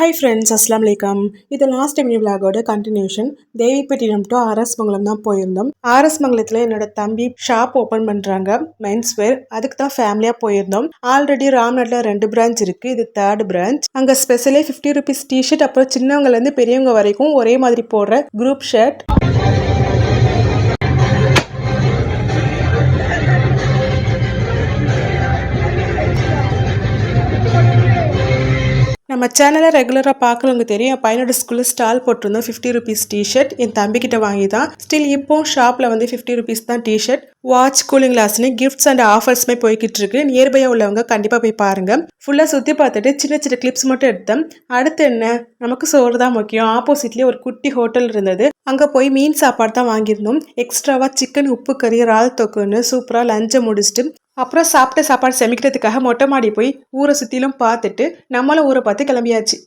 Hi friends, அஸ்லாம் வலைக்கம். இது லாஸ்ட் மினி விலாகோட continuation. Devipattinam to RS Mangalam தான் போயிருந்தோம். ஆர்எஸ் மங்கலத்தில் என்னோட தம்பி ஷாப் ஓப்பன் பண்ணுறாங்க, மென்ஸ் வேர். அதுக்கு தான் ஃபேமிலியாக போயிருந்தோம். ஆல்ரெடி ராம்நாட்டில் 2 பிரான்ச் இருக்குது, இது 3rd பிரான்ச். அங்கே ஸ்பெஷலே 50 ருபீஸ் டிஷர்ட், அப்புறம் சின்னவங்கலேருந்து பெரியவங்க வரைக்கும் ஒரே மாதிரி போடுற குரூப் ஷர்ட். நம்ம சேனலை ரெகுலராக பார்க்குறவங்க தெரியும். என் பையனோட ஸ்கூலில் ஸ்டால் போட்டிருந்தோம். 50 ருபீஸ் டிஷர்ட் என் தம்பிக்கிட்ட வாங்கி தான். ஸ்டில் இப்போ ஷாப்பில் வந்து 50 ருபீஸ் தான் டிஷர்ட். வாட்ச், கூலிங் கிளாஸ்னு கிஃப்ட்ஸ் அண்ட் ஆஃபர்ஸுமே போய்கிட்டு இருக்கு. நியர்பையாக உள்ளவங்க கண்டிப்பாக போய் பாருங்க. ஃபுல்லாக சுற்றி பார்த்துட்டு சின்ன சின்ன கிளிப்ஸ் மட்டும் எடுத்தேன். அடுத்து என்ன, நமக்கு சோறு தான் முக்கியம். ஆப்போசிட்லேயே ஒரு குட்டி ஹோட்டல் இருந்தது. அங்கே போய் மீன் சாப்பாடு தான் வாங்கியிருந்தோம். எக்ஸ்ட்ராவாக சிக்கன், உப்பு கறி, இறால் தொக்குன்னு சூப்பராக லஞ்சை முடிச்சுட்டு அப்புறம் சாப்பிட்ட சாப்பாடு சமைக்கிறதுக்காக மொட்டை மாடி போய் ஊரை சுற்றிலும் பார்த்துட்டு நம்மளும் ஊரை பார்த்து கிளம்பியாச்சு.